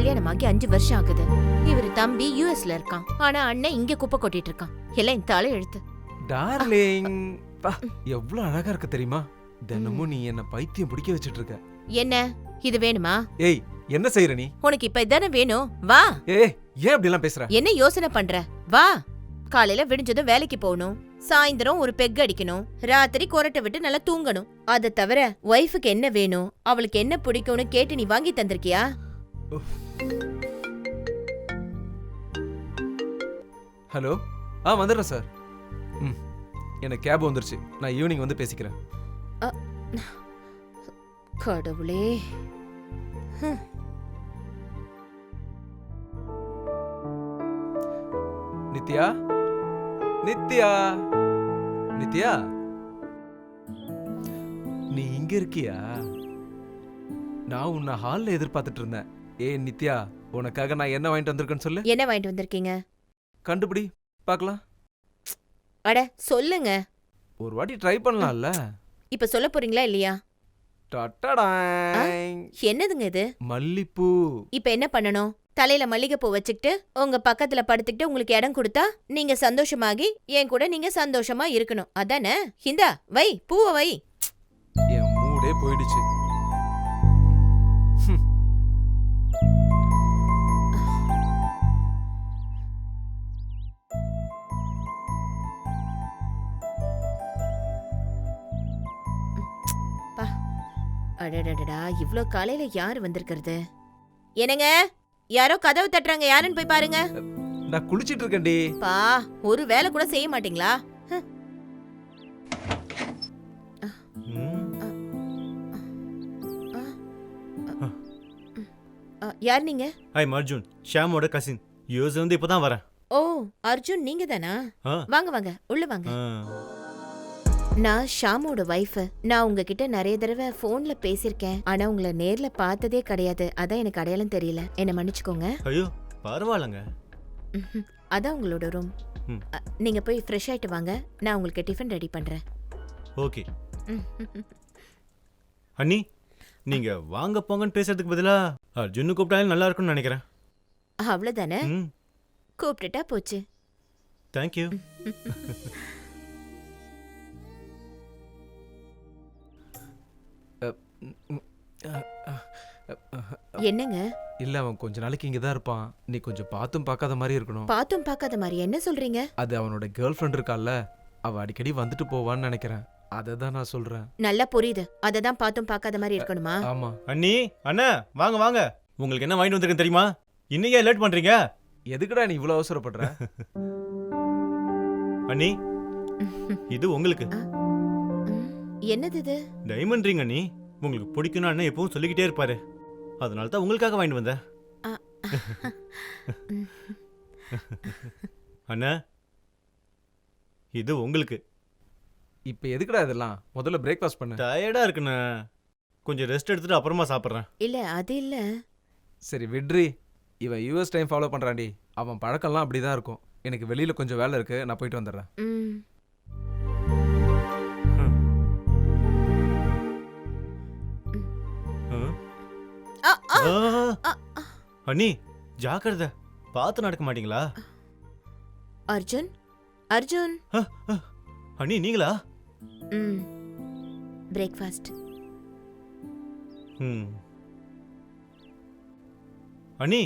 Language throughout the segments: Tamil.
கல்யாணமாகி 5 வருஷம் ஆகுது. இவரு தம்பி யுஎஸ்ல இருக்கான். ஆனா அண்ணன் இங்க குப்பை கொட்டிட்டு இருக்கான். எல்லாம் இந்த தலை எழுத்து. டார்லிங், எவ்வளவு அழகா இருக்க தெரியுமா? தினமும் நீ என்ன பைத்தியம் பிடிக்க வச்சிட்டு இருக்க. என்ன இது வேணுமா? ஏய், என்ன செய்யற நீ? உனக்கு இப்ப இதானே வேணும்? வா. ஏய், ஏன் அப்படி எல்லாம் பேசுற? என்ன யோசனை பண்ற? வா. காலையில விடிஞ்சதும் வேலைக்கு போகணும், சாயந்தரம் ஒரு பெக் அடிக்கணும், ராத்திரி கொரட்டை விட்டு நல்லா தூங்கணும். அதை தவிர ஒய்ஃபுக்கு என்ன வேணும், அவளுக்கு என்ன பிடிக்கும்னு கேட்டு நீ வாங்கி தந்திருக்கியா? ஹலோ, வந்துடுறேன் சார். எனக்கு கேப் வந்துருச்சு. நான் ஈவினிங் வந்து பேசிக்கிறேன். கடவுளே. நித்யா, நித்யா, நித்யா, நீ இங்க இருக்கியா? நான் உன்னை ஹால்ல எதிர்பார்த்துட்டு இருந்தேன். நித்யா, உனக்காக நான் என்ன வாங்கிட்டு வந்திருக்கேன்னு சொல்லு. என்ன வாங்கிட்டு வந்திருக்கீங்க? கண்டுபிடி பார்க்கலாம். அட சொல்லுங்க. ஒரு வாட்டி ட்ரை பண்ணலாம்ல. இப்ப சொல்ல போறீங்களா இல்லையா? என்னதுங்க இது? மல்லிப்பூ. இப்ப என்ன பண்ணணும்? தலையில மல்லிகைப்பூ வச்சுக்கிட்டு உங்க பக்கத்துல படுத்துக்கிட்டு உங்களுக்கு இடம் கொடுத்தா நீங்க சந்தோஷமாகி என் கூட நீங்க சந்தோஷமா இருக்கணும், அதானே? இந்தா வை, பூவை வை. என் மூடே போயிடுச்சு. அடடடடா, இவ்ளோ காலையில யாரு வந்திருக்கிறது? என்னங்க, யாரோ கதவு தட்டுறாங்க, யாருன்னு போய் பாருங்க. நான் குளிச்சிட்டு இருக்கேன்டி. பா, ஒரு வேலை கூட செய்ய மாட்டீங்களா? யார் நீங்க? ஐம் அர்ஜுன், ஷாமோட கசின். யூஎஸ் வந்து இப்பதான் வரேன். ஓ, அர்ஜுன் நீங்க தானா? வாங்க வாங்க, உள்ள வாங்க. நான் ஷாமோட வைஃப். நான் உங்ககிட்ட நிறைய தடவை போன்ல பேசியிருக்கேன், ஆனா உங்களை நேர்ல பார்த்ததே கிடையாது. அதான் எனக்கு அடையாளம் தெரியல, என்ன மன்னிச்சுக்கோங்க. ஐயோ பரவாயில்லங்க. அதான் உங்களோட ரூம். நீங்க போய் ஃப்ரெஷ் ஆயிட்டு வாங்க, நான் உங்களுக்கு டிஃபன் ரெடி பண்றேன். ஓகே அண்ணி, நீங்க வாங்க போங்கன்னு பேசுறதுக்கு பதிலா அர்ஜுன்னு கூப்பிட்டாலும் நல்லா இருக்கும்னு நினைக்கிறேன். அவ்வளவுதானே? கூப்பிட்டுட்டா போச்சு. தேங்க்யூ. என்னங்க? இல்ல, அவன் கொஞ்ச நாளைக்கு இங்கதான் இருப்பான். நீ கொஞ்சம் பாத்தும் பார்க்காத மாதிரி இருக்கணும். பாத்தும் பார்க்காத மாதிரி என்ன சொல்றீங்க? அது அவனோட கேர்ள் ஃப்ரெண்ட் இருக்கால, அவ அடிக்கடி வந்துட்டு போவான்னு நினைக்கிறேன். அததான் நான் சொல்றேன். நல்லா புரியுது. அததான் பாத்தும் பார்க்காத மாதிரி இருக்கணுமா? ஆமா. அண்ணி, அண்ணா வாங்க வாங்க. உங்களுக்கு என்ன வாங்கிட்டு வந்திருக்கேன் தெரியுமா? இன்னைக்கே லேட் பண்றீங்க? எதுக்குடா நீ இவ்வளவு அவசரப்படுற? அண்ணி, இது உங்களுக்கு. என்னது இது? டைமண்ட் ரிங் அண்ணி. உங்களுக்கு பிடிக்கும்னு அண்ணன் எப்பவும் சொல்லிக்கிட்டே இருப்பாரு, அதனால தான் உங்களுக்காக வாங்கிட்டு வந்தேன். அண்ணா, இது உங்களுக்கு. இப்ப எதுக்குடா இதெல்லாம்? முதல்ல பிரேக்ஃபாஸ்ட் பண்ணு. டயர்டா இருக்குண்ணா, கொஞ்சம் ரெஸ்ட் எடுத்துட்டு அப்புறமா சாப்பிட்றேன். இல்ல அது இல்ல. சரி விட்ரி. இவன் யூஎஸ் டைம் ஃபாலோ பண்றான்டி. அவன் பழக்கம்லாம் அப்படிதான் இருக்கும். எனக்கு வெளியில கொஞ்சம் வேலை இருக்கு, நான் போயிட்டு வந்துடுறேன். அண்ணி ஜாக்கிரதை, பார்த்து நடக்க மாட்டீங்களா? அர்ஜுன், அர்ஜுன். அண்ணி நீங்களா? பிரேக்ஃபாஸ்ட். அண்ணி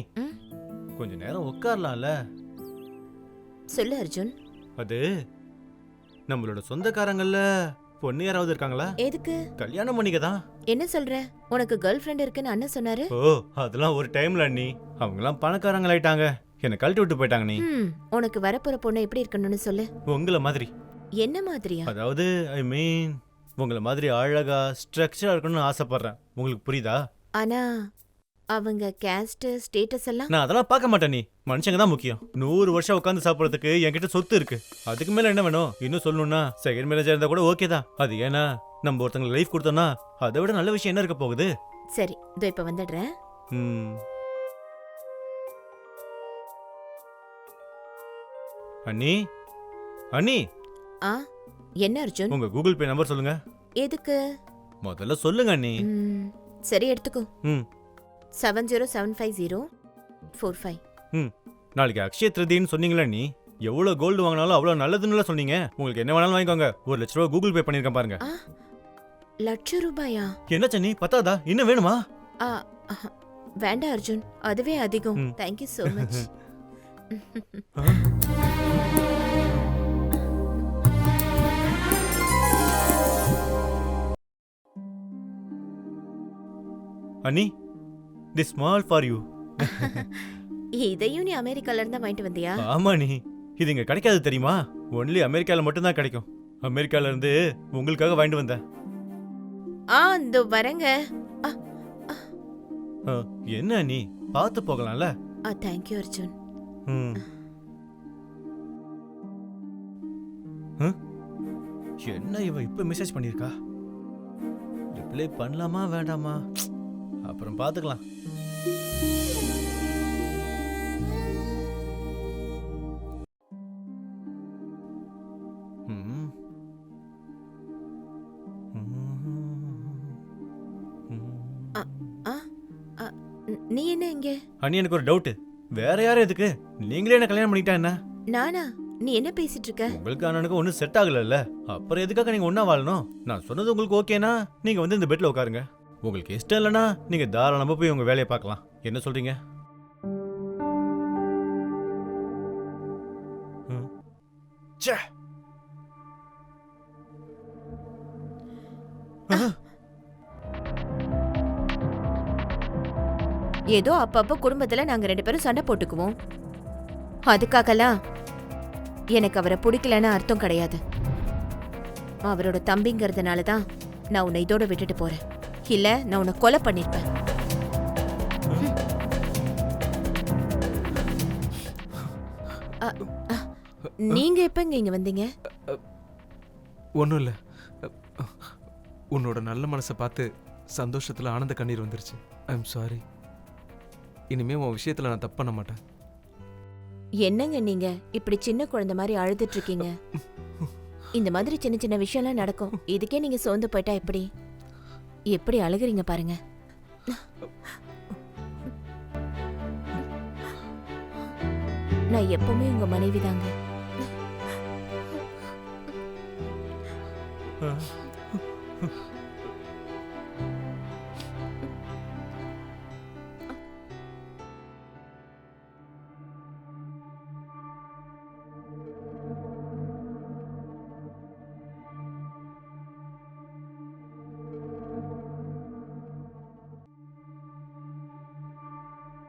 கொஞ்ச நேரம் உட்காரலாம்ல? சொல்லு அர்ஜுன். அது நம்மளோட சொந்தக்காரங்கள்ல பொண்ணு யாராவது இருக்காங்களா? எதுக்கு? கல்யாணம் பண்ணிக்கதான். என்ன சொல்ற? உனக்கு கேர்ள் ஃப்ரெண்ட் இருக்குன்னு அண்ணன் சொன்னாரு. ஓ, அதெல்லாம் ஒரு டைம்ல அண்ணி. அவங்கலாம் பணக்காரங்களாயிட்டாங்க, என்ன கழட்டி விட்டு போயிட்டாங்க. நீ உனக்கு வரப்போற பொண்ணு எப்படி இருக்கணும்னு சொல்லு. உங்கள மாதிரி. என்ன மாதிரியா? அதாவது ஐ மீன் உங்கள மாதிரி அழகா ஸ்ட்ரக்சரா இருக்கணும்னு ஆசைப்படுறேன். உங்களுக்கு புரியுதா? ஆனா அவங்க கேஸ்ட் ஸ்டேட்டஸ் எல்லாம் நான் அதெல்லாம் பார்க்க மாட்டேன். நீ மனுஷங்க தான் முக்கியம். 100 வருஷம் உட்காந்து சாப்பிடறதுக்கு என்கிட்ட சொத்து இருக்கு. அதுக்கு மேல என்ன வேணும்? இன்னும் சொல்லணும்னா செகண்ட் மேரேஜா இருந்தா கூட ஓகே தான். அது ஏன்னா நம்ம ஒருத்தங்க லைஃப் கொடுத்தோம்னா அதை விட நல்ல விஷயம் என்ன இருக்க போகுது? சரி, இதோ இப்ப வந்துடுறேன். அண்ணி, அண்ணி. என்ன அர்ஜுன்? உங்க கூகுள் பே நம்பர் சொல்லுங்க. எதுக்கு? முதல்ல சொல்லுங்க அண்ணி. சரி எடுத்துக்கோ. 70750 45. ம் நாளைக்கு அக்ஷய திருதின்னு சொன்னீங்களா நீ? எவ்வளவு கோல்டு வாங்கினாலும் அவ்வளவு நல்லதுன்னு சொன்னீங்க. உங்களுக்கு என்ன வேணாலும் வாங்கிக்கோங்க. 1 லட்ச ரூபா கூகுள் பே பண்ணிருக்கேன் பாருங்க. ஆ, லட்சம் ரூபாயா? என்ன சன்னி பத்தாதா? இன்னும் வேணுமா? ஆ, ஆஹா. வேண்டாம் அர்ஜுன், அதுவே அதிகம். ம். Thank you so much. அண்ணி திஸ் ஸ்மால் ஃபார் யூ. இதையும் நீ அமெரிக்கால இருந்தா வாங்கிட்டு வந்தியா? ஆமா நீ, இது இங்க கிடைக்காது தெரியுமா? ஒன்லி அமெரிக்கால மட்டும் தான் கிடைக்கும். அமெரிக்கால இருந்து உங்களுக்காக வாங்கிட்டு வந்தேன். இந்த வரங்க. என்ன நீ பார்த்து போகலாம்ல? தேங்க்யூ அர்ஜுன். ம். ம்? என்ன இவ இப்ப மெசேஜ் பண்ணிருக்கா? ரிப்ளை பண்ணலாமா வேண்டாமா? அப்புறம் பாத்துக்கலாம். ம். நீ என்ன இங்க? அண்ணி எனக்கு ஒரு டவுட். வேற யாரும் எதுக்கு? நீங்களே என்ன கல்யாணம் பண்ணிட்டா என்ன? நானா? நீ என்ன பேசிட்டு இருக்க? உங்களுக்கு அண்ணனுக்கு ஒன்றும் செட் ஆகலல்ல, அப்புறம் எதுக்காக நீங்க ஒண்ணா வாழணும்? நான் சொன்னது உங்களுக்கு ஓகேனா நீங்க வந்து இந்த பெட்ல உட்காருங்க. உங்களுக்கு இஷ்டம் இல்லைன்னா நீங்க தாராளமா போய் உங்க வேலையை பார்க்கலாம். என்ன சொல்றீங்க? ம். ச்சே. ஏதோ அப்பப்ப குடும்பத்துல நாங்க 2 பேரும் சண்டை போட்டுக்குவோம். அதுக்காகலாம் எனக்கு அவரை பிடிக்கலன்னு அர்த்தம் கிடையாது. அவரோட தம்பிங்கிறதுனால தான் நான் உன்னை இதோட விட்டுட்டு போறேன். இல்ல நான் உன்னை கொலை பண்ணிருப்பேன். நீங்க எப்ப இங்க வந்தீங்க? ஒன்றும் இல்லை, உன்னோட நல்ல மனசை பார்த்து சந்தோஷத்தில் ஆனந்த கண்ணீர் வந்துருச்சு. I am sorry. இனிமே உன் விஷயத்தில் நான் தப்பு பண்ண மாட்டேன். என்னங்க நீங்க இப்படி சின்ன குழந்தை மாதிரி அழுதுட்டு இருக்கீங்க? இந்த மாதிரி சின்ன சின்ன விஷயம்லாம் நடக்கும். இதுக்கே நீங்க சோர்ந்து போயிட்டா எப்படி? எப்படி அழுகுறீங்க பாருங்க. நான் எப்பவுமே உங்க மனைவி தாங்க.